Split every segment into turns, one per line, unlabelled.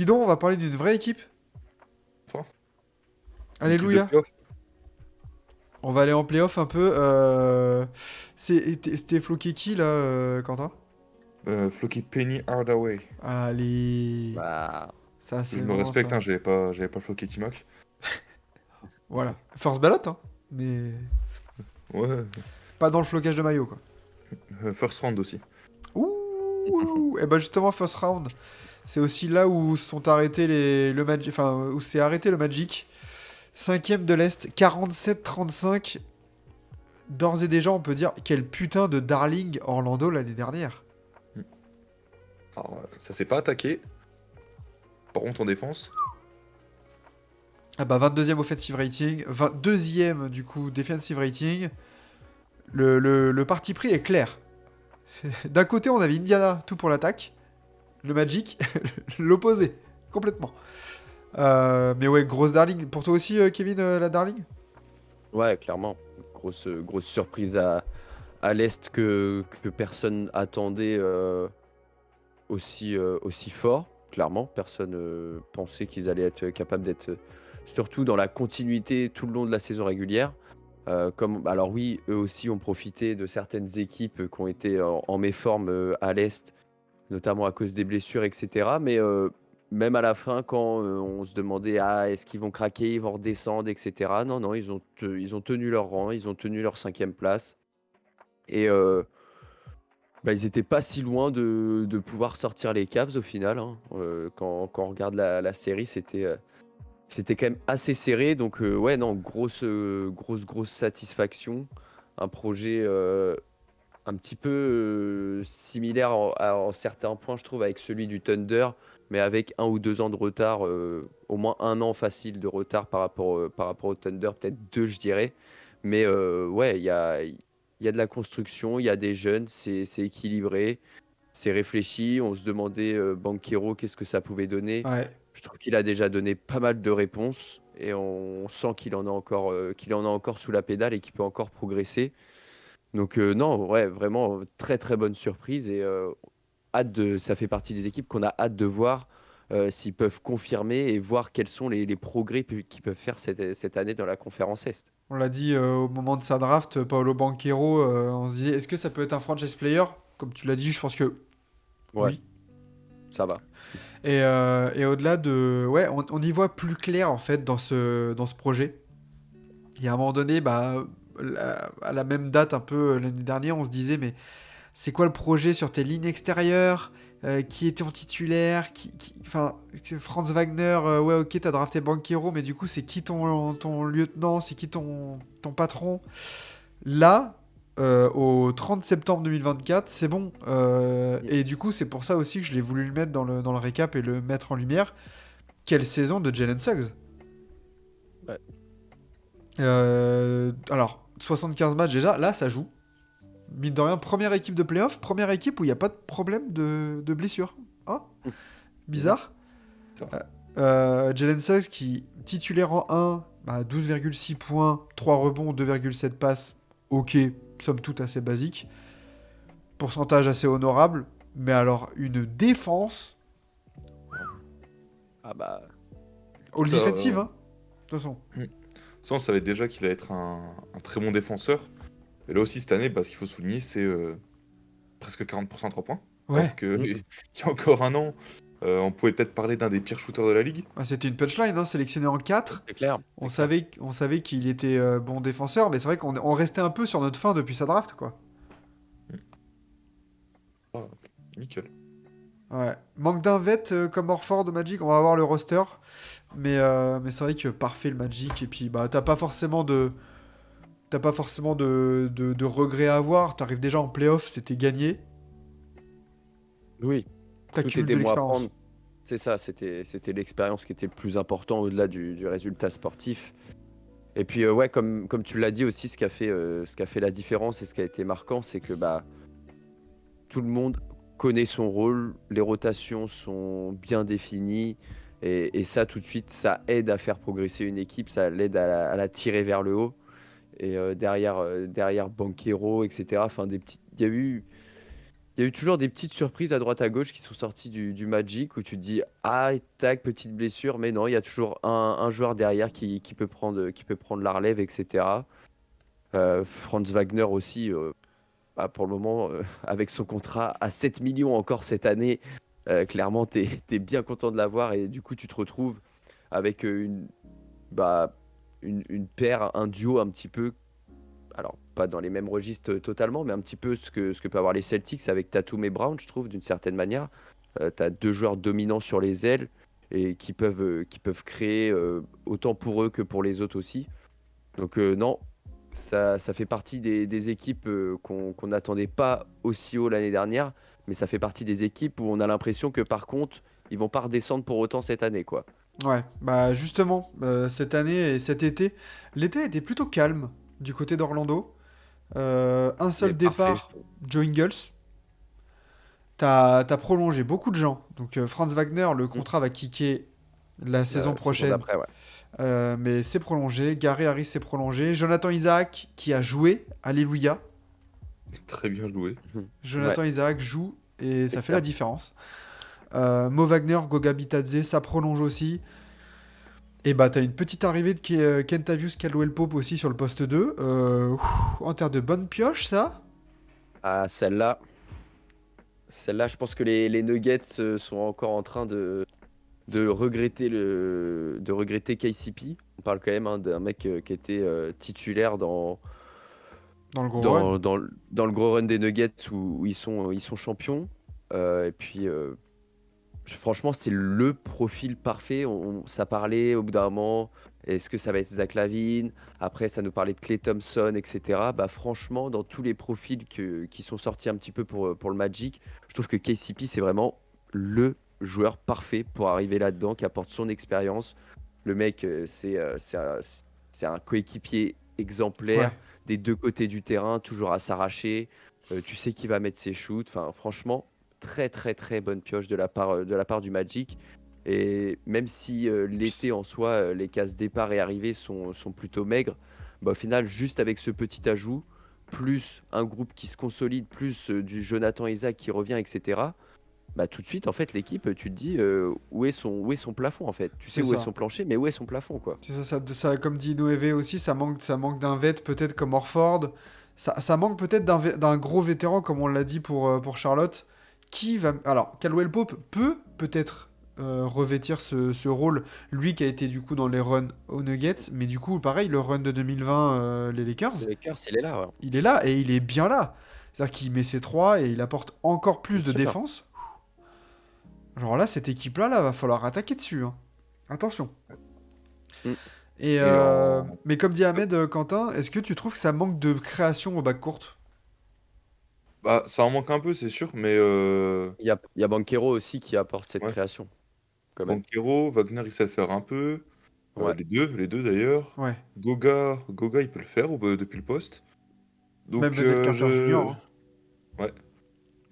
dis donc, on va parler d'une vraie équipe.
Enfin, une équipe de
Alléluia.
playoff.
On va aller en playoff un peu. T'es floqué qui là, Quentin?
Floki Penny Hardaway.
Allez.
Bah,
Ça,
Je
c'est
me
bon,
respecte,
ça.
hein, j'avais pas floqué Timoc.
Voilà. First ballot, hein. Mais
Ouais,
pas dans le flocage de maillot, quoi.
first round aussi.
Ouh. Et ben justement, first round. C'est aussi là où sont arrêtés le Magic. Enfin, où s'est arrêté le Magic. Cinquième de l'Est, 47-35. D'ores et déjà, on peut dire quel putain de darling Orlando l'année dernière.
Alors, ça s'est pas attaqué. Par contre, en défense,
Ah bah 22e offensive rating, 22e du coup defensive rating. Le parti pris est clair. D'un côté, on avait Indiana, tout pour l'attaque. Le Magic, l'opposé, complètement. Mais ouais, grosse darling. Pour toi aussi, Kevin, la darling?
ouais, clairement. Grosse surprise à l'Est que personne attendait aussi fort. Clairement, personne pensait qu'ils allaient être capables d'être surtout dans la continuité tout le long de la saison régulière. Alors oui, eux aussi ont profité de certaines équipes qui ont été en méforme à l'Est, notamment à cause des blessures, etc. Mais même à la fin, quand on se demandait ah, est-ce qu'ils vont craquer, ils vont redescendre, etc. Non, non, ils ont tenu leur rang, ils ont tenu leur 5e place. Et bah, ils n'étaient pas si loin de pouvoir sortir les Cavs au final, hein. Quand on regarde la série, c'était quand même assez serré. Donc ouais, non, grosse satisfaction. Un projet un petit peu similaire en certains points, je trouve, avec celui du Thunder, mais avec 1 ou 2 ans de retard, au moins 1 an facile de retard par rapport au Thunder, peut-être 2, je dirais. Mais ouais, il y a de la construction, il y a des jeunes, c'est équilibré, c'est réfléchi. On se demandait, Banchero, qu'est-ce que ça pouvait donner.
Ouais.
Je trouve qu'il a déjà donné pas mal de réponses et on sent qu'il en a encore sous la pédale et qu'il peut encore progresser. Donc non, ouais, vraiment très très bonne surprise et ça fait partie des équipes qu'on a hâte de voir s'ils peuvent confirmer et voir quels sont les progrès qu'ils peuvent faire cette année dans la conférence Est.
On l'a dit au moment de sa draft, Paolo Banchero, on se disait, est-ce que ça peut être un franchise player? Comme tu l'as dit, je pense que
Ouais,
oui.
ça va.
Et au-delà de... Ouais, on y voit plus clair, en fait, dans ce projet. Il y a un moment donné, bah, à la même date, un peu l'année dernière, on se disait, mais c'est quoi le projet sur tes lignes extérieures? Qui était en titulaire? Enfin, Franz Wagner, ouais, ok, t'as drafté Banchero, mais du coup, c'est qui ton lieutenant? C'est qui ton patron? Là, au 30 septembre 2024, c'est bon.
Mm.
Et du coup, c'est pour ça aussi que je l'ai voulu le mettre dans le récap et le mettre en lumière. Quelle saison de Jalen Suggs?
Ouais.
Alors, 75 matchs déjà, là, ça joue. Mine de rien, première équipe de playoff, première équipe où il n'y a pas de problème de blessure. Ah, bizarre.
ça.
Jalen Suggs qui, titulaire en 1, bah, 12,6 points, 3 rebonds, 2,7 passes. Ok, somme toute assez basique. Pourcentage assez honorable. Mais alors, une défense
Ah bah
all
Ça,
defensive, hein, de toute façon.
ça, on savait déjà qu'il allait être un très bon défenseur. Et là aussi, cette année, bah, ce qu'il faut souligner, c'est presque 40% à 3 points.
Ouais,
Alors qu'il y a encore un an, on pouvait peut-être parler d'un des pires shooters de la ligue.
bah, c'était une punchline, hein, sélectionné en 4.
c'est clair.
On
C'est clair.
savait qu'il était bon défenseur, mais c'est vrai qu'on restait un peu sur notre fin depuis sa draft, quoi.
Ah, nickel.
Ouais. Manque d'un vet comme Orford au Magic, on va voir le roster. Mais c'est vrai que parfait le Magic. Et puis, bah, t'as pas forcément de regrets à avoir. T'arrives déjà en playoff, c'était gagné.
Oui, tout
T'accumules
était
de
bon à
l'expérience.
prendre. C'est ça, c'était l'expérience qui était le plus important au-delà du résultat sportif. Et puis ouais, comme tu l'as dit aussi, ce qui a fait la différence et ce qui a été marquant, c'est que bah tout le monde connaît son rôle, les rotations sont bien définies, et ça tout de suite, ça aide à faire progresser une équipe, ça l'aide à la tirer vers le haut. Et derrière Banchero, etc. Enfin, il y a eu Il y a eu toujours des petites surprises à droite à gauche qui sont sorties du Magic où tu te dis ah tac petite blessure mais non il y a toujours un joueur derrière qui peut prendre la relève etc. Franz Wagner aussi bah, pour le moment avec son contrat à 7 millions encore cette année clairement t'es bien content de l'avoir et du coup tu te retrouves avec bah, une paire, un duo un petit peu alors pas dans les mêmes registres totalement, mais un petit peu ce que peuvent avoir les Celtics avec Tatum et Brown, je trouve, d'une certaine manière. Tu as deux joueurs dominants sur les ailes et qui peuvent créer autant pour eux que pour les autres aussi. Donc non, ça fait partie des équipes qu'on n'attendait pas aussi haut l'année dernière, mais ça fait partie des équipes où on a l'impression que par contre, ils vont pas redescendre pour autant cette année, quoi.
Ouais, bah justement, cette année et cet été, l'été a été plutôt calme du côté d'Orlando. Un
Il est
seul
parfait, je
départ,
trouve.
Joe Ingles. T'as prolongé beaucoup de gens. Donc Franz Wagner, le
Mm.
contrat va kicker la saison
La saison
prochaine.
d'après, ouais.
Mais c'est prolongé. Gary Harris s'est prolongé. Jonathan Isaac, qui a joué, alléluia.
Très bien joué.
Mhm. Ouais,
Jonathan Isaac joue et
c'est
ça fait la
clair.
différence. Mo Wagner, Goga Bitadze, ça prolonge aussi. Et bah, t'as une petite arrivée de Kentavius Caldwell Pope aussi sur le poste 2. En termes de bonne pioche, ça.
Ah, celle-là, je pense que les Nuggets sont encore en train de regretter KCP. On parle quand même hein, d'un mec qui était titulaire
Dans le gros run.
dans le gros run des Nuggets où ils sont champions. Et puis, franchement, c'est le profil parfait. Ça parlait au bout d'un moment. Est-ce que ça va être Zach LaVine? Après, ça nous parlait de Klay Thompson, etc. Bah, franchement, dans tous les profils qui sont sortis un petit peu pour le Magic, je trouve que KCP, c'est vraiment le joueur parfait pour arriver là-dedans, qui apporte son expérience. Le mec, c'est un coéquipier
Ouais.
exemplaire des deux côtés du terrain, toujours à s'arracher. Tu sais qu'il va mettre ses shoots. Enfin, franchement, très très très bonne pioche de la part du Magic. Et même si l'été en soi, les cases départ et arrivée sont plutôt maigres, bah, au final, juste avec ce petit ajout, plus un groupe qui se consolide, plus du Jonathan Isaac qui revient, etc. Bah, tout de suite, en fait, l'équipe, tu te dis où est son plafond en fait. Tu sais
C'est
où est
ça.
son plancher, mais où est son plafond quoi.
C'est ça, comme dit Noévé aussi, ça manque d'un vet peut-être comme Orford. Ça manque peut-être d'un gros vétéran, comme on l'a dit pour Charlotte, qui va... Alors, Caldwell Pope peut peut-être revêtir ce rôle, lui qui a été du coup dans les runs aux Nuggets, mais du coup, pareil, le run de 2020, les Lakers,
Le Lakers, il est là, ouais.
il est là, et il est bien là. C'est-à-dire qu'il met ses trois et il apporte encore plus
Bien
de
sûr.
défense. Genre là, cette équipe-là, va falloir attaquer dessus, hein. Attention.
Mm.
Et
Et en...
mais comme dit Ahmed, Quentin, est-ce que tu trouves que ça manque de création au backcourt?
Bah, ça en manque un peu, c'est sûr, mais
Il y a Banchero aussi qui apporte cette
ouais.
création, quand même.
Banchero, Wagner, il sait le faire un peu.
Ouais.
Les deux d'ailleurs.
Ouais.
Goga, il peut le faire depuis le poste.
Même
Donc,
Wendell Carter Jr., hein.
ouais.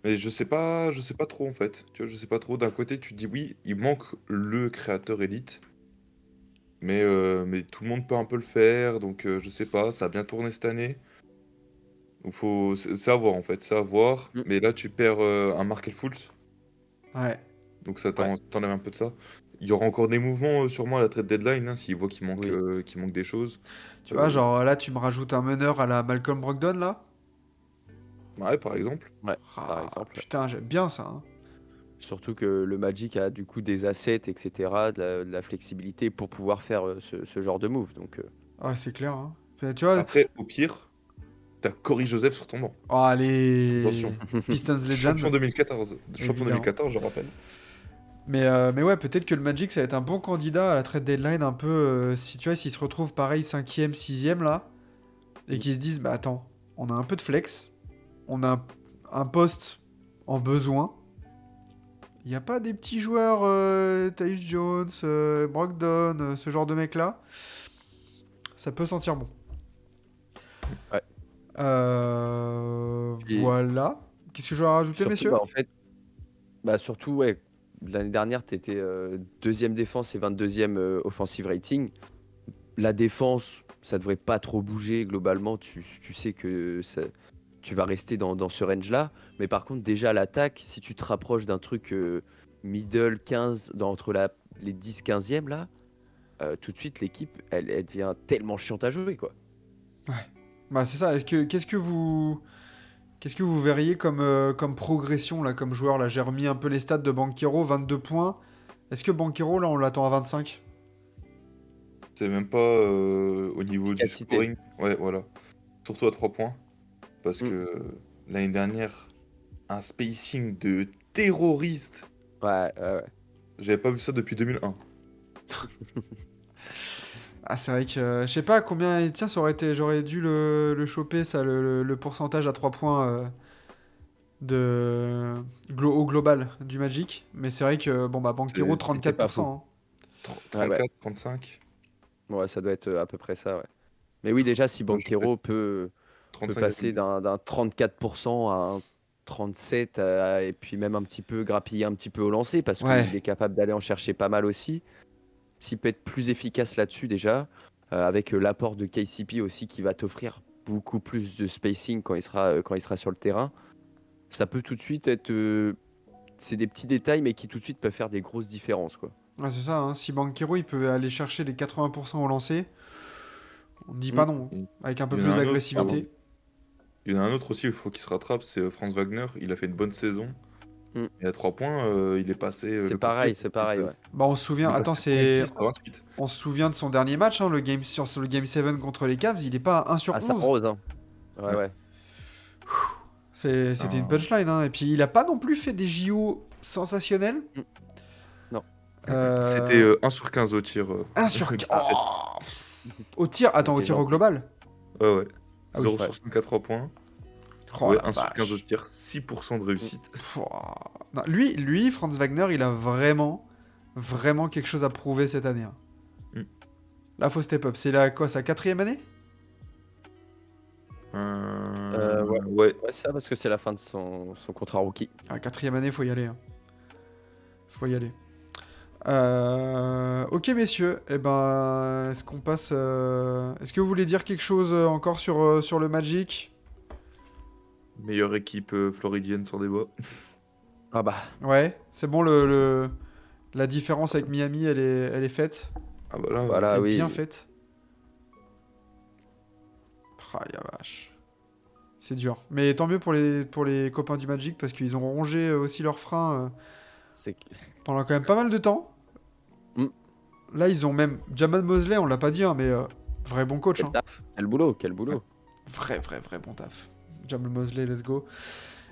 Mais je sais pas trop en fait. Tu vois, je sais pas trop. D'un côté, tu te dis oui, il manque le créateur élite. Mais tout le monde peut un peu le faire. Donc, je sais pas, ça a bien tourné cette année. Donc, c'est à voir en fait, c'est à voir.
Mm.
Mais là, tu perds un Markel Fultz.
Ouais.
Donc,
Ouais.
ça t'enlève un peu de ça. Il y aura encore des mouvements sûrement à la trade deadline hein, s'ils voient
Oui.
qu'il manque des choses.
Tu vois,
Euh,
genre là, tu me rajoutes un meneur à la Malcolm Brogdon, là.
ouais, par exemple.
Ouais, par
Ah,
exemple. Ouais.
putain, j'aime bien ça, hein.
Surtout que le Magic a du coup des assets, etc., de la flexibilité pour pouvoir faire ce genre de move. Donc,
Ouais, c'est clair, hein. Tu vois...
Après, au pire, t'as Cory Joseph sur ton banc.
Oh, allez...
Attention.
Pistons
Champion
Legend,
2014. Champion
évidemment.
2014, je rappelle.
Mais ouais, peut-être que le Magic, ça va être un bon candidat à la trade deadline, un peu... si tu vois, s'ils se retrouvent pareil, 5ème, 6ème, là, et qu'ils se disent, bah attends, on a un peu de flex, on a un poste en besoin. Il n'y a pas des petits joueurs, Tyus Jones, Brogdon, ce genre de mecs-là. Ça peut sentir bon.
ouais. Puis,
Voilà. Qu'est-ce que je dois rajouter,
surtout,
messieurs?
bah, en fait, bah, surtout, ouais, l'année dernière, tu étais deuxième défense et 22e offensive rating. La défense, ça devrait pas trop bouger globalement. Tu sais que tu vas rester dans ce range-là. Mais par contre, déjà, l'attaque, si tu te rapproches d'un truc middle 15, entre les 10-15e, là, tout de suite, l'équipe, elle devient tellement chiante à jouer, quoi.
Ouais. Bah, c'est ça. Qu'est-ce que vous verriez comme progression là, comme joueur là? J'ai remis un peu les stats de Banchero, 22 points. Est-ce que Banchero là, on l'attend à 25?
C'est même pas au niveau du
Efficacité.
scoring. Ouais, voilà. Surtout à 3 points. Parce
Mm.
que l'année dernière, un spacing de terroriste.
Ouais.
J'avais pas vu ça depuis 2001.
Ah, c'est vrai que je sais pas combien. Tiens, ça aurait été. J'aurais dû le choper, ça, le pourcentage à 3 points au global du Magic. Mais c'est vrai que, bon, bah, Banchero,
C'était pas faux.
34%. Hein.
34, 35.
Ouais, ça doit être à peu près ça, ouais. Mais oui, déjà, si
Moi, je fais
Banchero peut
35
passer d'un 34% à un 37, et puis même un petit peu grappiller un petit peu au lancer, parce qu'il
Ouais.
est capable d'aller en chercher pas mal aussi. S'il peut être plus efficace là-dessus déjà, avec l'apport de KCP aussi qui va t'offrir beaucoup plus de spacing quand il sera sur le terrain, ça peut tout de suite être... c'est des petits détails, mais qui tout de suite peuvent faire des grosses différences, quoi.
Ouais, c'est ça. Hein. Si Banchero, il peut aller chercher les 80% au lancer, on ne dit pas
Mm.
non.
Il
Avec un peu
il y en
plus
a un autre.
d'agressivité.
Il y en a un autre aussi, il faut qu'il se rattrape, c'est Franz Wagner. Il a fait une bonne saison.
Mm.
Et à 3 points, il est passé
C'est
le
pareil,
copier.
c'est pareil, ouais.
Bah, on se souvient.
Il est
Attends,
passé de
c'est.
36 à 28.
On se souvient de son dernier match, hein, sur le Game 7 contre les Cavs, il est pas à 1 sur
Ah, ça
11.
rose, hein. Ouais,
Ouais.
ouais.
C'était une
Un-
punchline. Hein. Et puis, il a pas non plus fait des JO sensationnels.
Mm. Non.
C'était 1 sur 15 au tir.
1 sur
Game
15.
7.
Au tir. Attends, au
T'es
tir au
gentil.
global.
Ouais.
Ah oui.
0
Ouais.
sur 5 à 3 points.
Oh
Ouais,
la
1 sur 15 au
vache.
tir, 6% de réussite.
Pouah. Non, lui, Franz Wagner, il a vraiment, vraiment quelque chose à prouver cette année. Hein.
Mm.
Là, faut step up. C'est sa 4e année?
Ouais.
Ouais.
Ouais, c'est ça, parce que c'est la fin de son contrat rookie.
Ah, 4e année, faut y aller. Hein. Faut y aller. Ok, messieurs. Eh ben, est-ce qu'on passe. Est-ce que vous voulez dire quelque chose encore sur le Magic?
Meilleure équipe floridienne sans débat.
Ah bah,
Ouais, c'est bon, la différence avec Miami, elle est faite.
Ah bah là,
voilà,
Elle est
oui.
bien faite. Ah, ya vache. C'est dur. Mais tant mieux pour les copains du Magic parce qu'ils ont rongé aussi leurs freins
C'est...
pendant quand même pas mal de temps.
Mm.
Là, ils ont même. Jamal Mosley, on l'a pas dit, hein, mais vrai bon coach.
Quel
Hein.
taf, quel boulot, quel boulot.
Vrai bon taf. Jamal Mosley, let's go.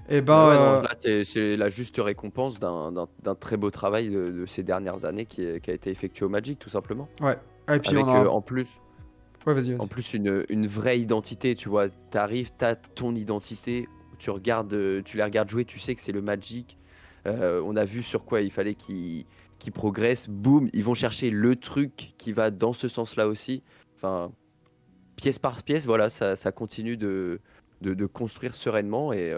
Et
Bah ouais, non,
ben.
là, c'est la juste récompense d'un très beau travail de ces dernières années qui a été effectué au Magic, tout simplement.
Ouais. Ah, et puis
Avec
on a.
en plus,
Ouais, vas-y.
une vraie identité, tu vois. T'arrives, t'as ton identité, tu les regardes jouer, tu sais que c'est le Magic. On a vu sur quoi il fallait qu'ils progressent. Boum, ils vont chercher le truc qui va dans ce sens-là aussi. Enfin, pièce par pièce, voilà, ça continue de construire sereinement et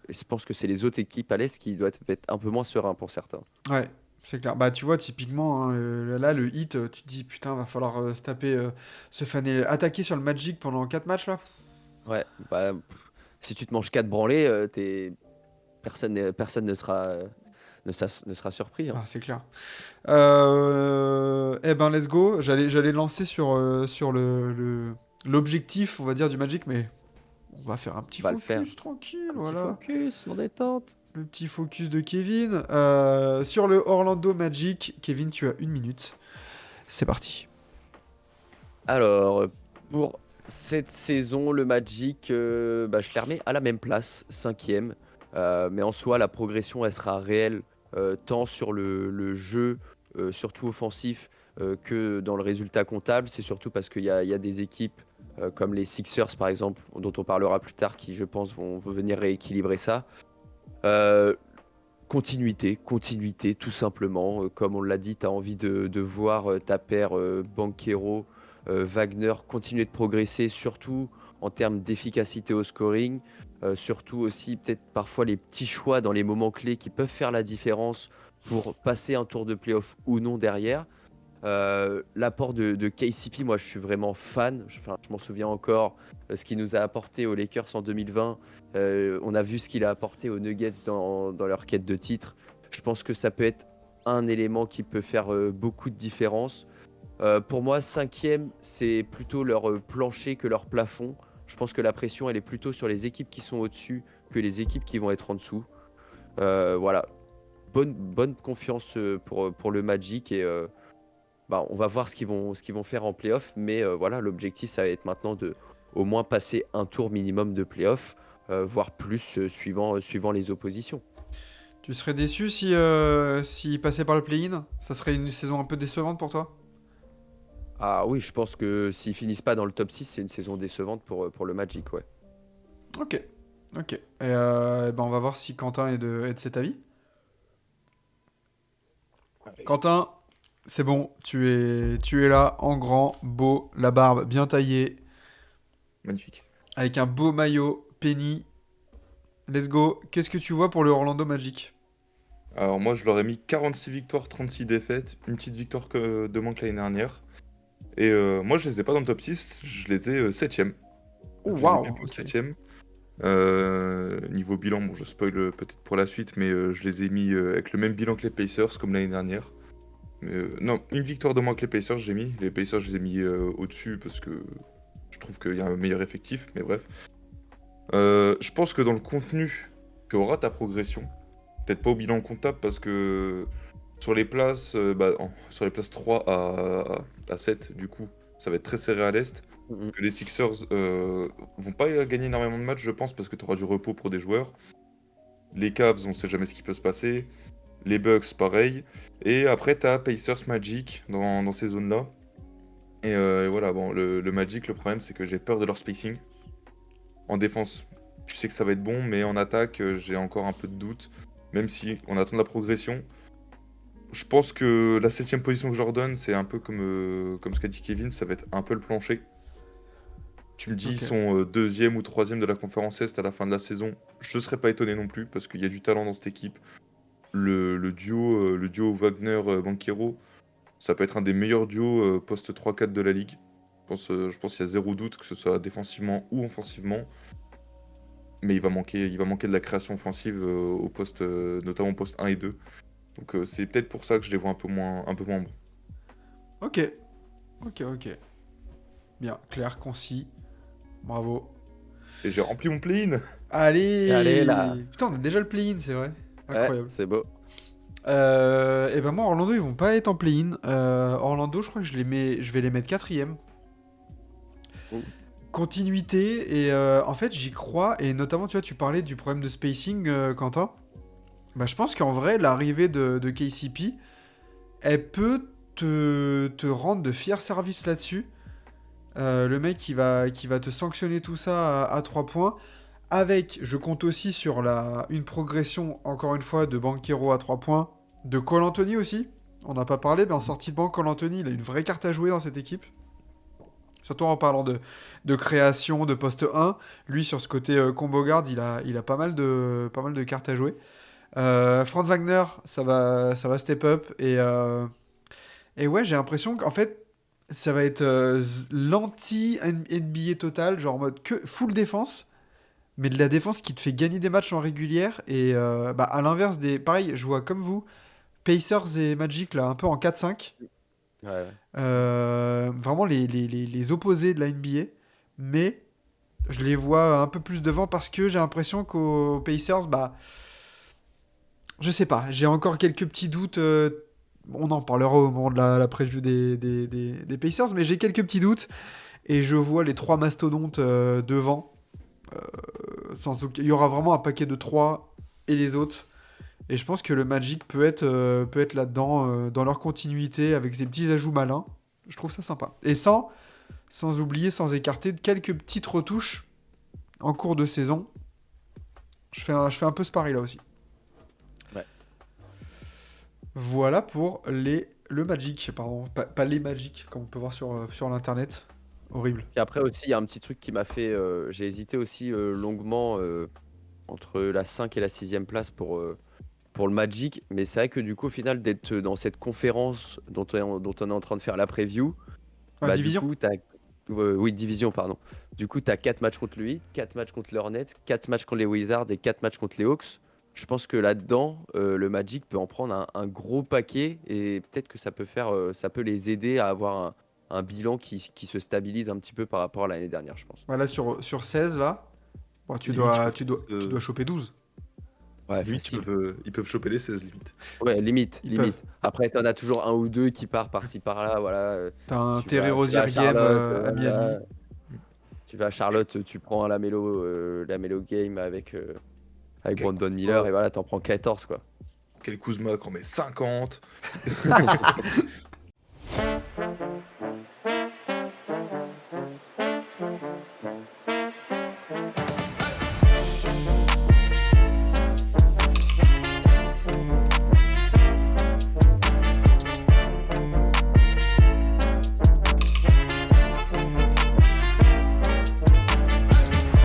je pense que c'est les autres équipes à l'Est qui doivent être un peu moins sereins pour certains.
Ouais, c'est clair. Bah, tu vois, typiquement, hein, là, le hit, tu te dis, putain, va falloir se taper, se faner, attaquer sur le Magic pendant 4 matchs, là.
Ouais, bah, si tu te manges 4 branlés, personne ne sera surpris, hein.
Ah, c'est clair. Eh ben, let's go. J'allais lancer sur l'objectif, on va dire, du Magic, mais on va faire un petit
On va le
focus
faire.
tranquille,
Un petit
voilà.
focus, en détente.
Le petit focus de Kevin. Sur le Orlando Magic, Kevin, tu as 1 minute. C'est parti.
Alors, pour cette saison, le Magic, je les remets à la même place, 5e. Mais en soi, la progression, elle sera réelle, tant sur le jeu, surtout offensif, que dans le résultat comptable. C'est surtout parce qu'il y a des équipes comme les Sixers, par exemple, dont on parlera plus tard, qui, je pense, vont venir rééquilibrer ça. Euh, continuité, tout simplement. Comme on l'a dit, tu as envie de voir ta paire Banchero, Wagner continuer de progresser, surtout en termes d'efficacité au scoring. Surtout aussi, peut-être parfois les petits choix dans les moments clés qui peuvent faire la différence pour passer un tour de playoff ou non derrière. L'apport de KCP, moi, je suis vraiment fan. Enfin, je m'en souviens encore, ce qu'il nous a apporté aux Lakers en 2020. On a vu ce qu'il a apporté aux Nuggets dans leur quête de titre. Je pense que ça peut être un élément qui peut faire beaucoup de différence. Pour moi, cinquième, c'est plutôt leur plancher que leur plafond. Je pense que la pression, elle est plutôt sur les équipes qui sont au-dessus que les équipes qui vont être en dessous. Voilà, bonne confiance pour le Magic et on va voir ce qu'ils vont faire en playoff. Mais voilà, l'objectif, ça va être maintenant de au moins passer un tour minimum de playoff, voire plus suivant les oppositions.
Tu serais déçu si passait par le play-in? Ça serait une saison un peu décevante pour toi?
Ah oui, je pense que s'ils finissent pas dans le top 6, c'est une saison décevante pour le Magic, ouais.
Ok, ok. Et ben on va voir si Quentin est de cet avis. Quentin, c'est bon, tu es là, en grand, beau, la barbe bien taillée,
Magnifique.
avec un beau maillot, penny. Let's go. Qu'est-ce que tu vois pour le Orlando Magic?
Alors moi, je leur ai mis 46 victoires, 36 défaites, une petite victoire de moins que l'année dernière. Et moi, je les ai pas dans le top 6, je les ai 7e.
Oh,
Je les ai
waouh,
pipés au
ok.
7e. Niveau bilan, bon, je spoil peut-être pour la suite, mais je les ai mis avec le même bilan que les Pacers, comme l'année dernière. Non, une victoire de moins que les Pacers, j'ai mis. Les Pacers, je les ai mis au-dessus parce que je trouve qu'il y a un meilleur effectif, mais bref. Je pense que dans le contenu, tu auras ta progression. Peut-être pas au bilan comptable parce que sur les places, sur les places 3 à 7, du coup, ça va être très serré à l'Est.
Mhm.
Que les Sixers vont pas gagner énormément de matchs, je pense, parce que tu auras du repos pour des joueurs. Les Cavs, on sait jamais ce qui peut se passer. Les Bucks, pareil. Et après, tu as Pacers, Magic dans ces zones-là. Et voilà, bon, le Magic, le problème, c'est que j'ai peur de leur spacing. En défense, je sais que ça va être bon, mais en attaque, j'ai encore un peu de doute. Même si on attend de la progression. Je pense que la 7ème position que je leur donne, c'est un peu comme ce qu'a dit Kevin, ça va être un peu le plancher. Tu me dis, ils
Ok.
sont deuxième ou troisième de la conférence Est à la fin de la saison. Je ne serais pas étonné non plus, parce qu'il y a du talent dans cette équipe. Le duo Wagner-Banchero, ça peut être un des meilleurs duos poste 3-4 de la ligue. Je pense qu'il y a zéro doute, que ce soit défensivement ou offensivement. Mais il va manquer de la création offensive au poste, notamment au poste 1 et 2. Donc c'est peut-être pour ça que je les vois un peu moins bons.
Ok, ok, ok. Bien, clair, concis. Bravo.
Et j'ai rempli mon play-in.
Allez là,
Allez! Putain, on a déjà le play-in, c'est vrai.
ouais,
Incroyable.
c'est beau.
Et ben moi, Orlando, ils vont pas être en play-in. Orlando, je crois que je vais les mettre quatrième.
Ouh.
Continuité, et en fait, j'y crois. Et notamment, tu vois, tu parlais du problème de spacing, Quentin. Bah, je pense qu'en vrai, l'arrivée de KCP, elle peut te rendre de fiers services là-dessus. Le mec qui va te sanctionner tout ça à 3 points. Avec, je compte aussi sur une progression, encore une fois, de Banchero à 3 points. De Cole Anthony aussi. On n'a pas parlé, mais en sortie de banc, Cole Anthony, il a une vraie carte à jouer dans cette équipe. Surtout en parlant de création, de poste 1. Lui, sur ce côté combo guard, il a pas mal de cartes à jouer. Franz Wagner, ça va step up. Et ouais, j'ai l'impression qu'en fait, ça va être l'anti-NBA total, genre en mode que full défense, mais de la défense qui te fait gagner des matchs en régulière. Et à l'inverse pareil, je vois comme vous, Pacers et Magic, là, un peu en 4-5.
Ouais, ouais.
Vraiment les opposés de la NBA. Mais je les vois un peu plus devant parce que j'ai l'impression qu'aux Pacers, je sais pas, j'ai encore quelques petits doutes. On en parlera au moment de la preview des Pacers, mais j'ai quelques petits doutes. Et je vois les trois mastodontes devant. Il y aura vraiment un paquet de trois et les autres. Et je pense que le Magic peut être là-dedans, dans leur continuité, avec des petits ajouts malins. Je trouve ça sympa. Et sans oublier, sans écarter, quelques petites retouches en cours de saison. Je fais un peu ce pari là aussi.
Ouais.
Voilà pour le Magic, pardon. Pas les Magic, comme on peut voir sur l'internet. Horrible.
Et après aussi, il y a un petit truc qui m'a fait. J'ai hésité aussi longuement entre la 5 et la 6e place pour le Magic. Mais c'est vrai que du coup, au final, d'être dans cette conférence dont on est en train de faire la preview,
Ah,
bah du
division.
coup, oui, division, pardon. Du coup, tu as 4 matchs contre lui, 4 matchs contre les Hornets, 4 matchs contre les Wizards et 4 matchs contre les Hawks. Je pense que là-dedans, le Magic peut en prendre un gros paquet et peut-être que ça peut les aider à avoir un bilan qui se stabilise un petit peu par rapport à l'année dernière, je pense.
Voilà, sur 16, là, bon, tu
Limite,
dois,
ils
tu
peuvent,
dois, tu dois choper 12.
Ouais,
limite,
facile.
ils peuvent choper les 16 limite.
Ouais, limite,
Ils peuvent.
limite. Après, t'en as toujours un ou deux qui part par-ci par-là, voilà.
T'as un
Tu
Terry
vas, tu
Rozier
vas à
game
Charlotte,
à Miami.
voilà. Tu vas à Charlotte, tu prends la Melo game avec
Quel
Brandon Miller
Kuzma,
et voilà, t'en prends 14 quoi.
quel Kuzma qui en met 50.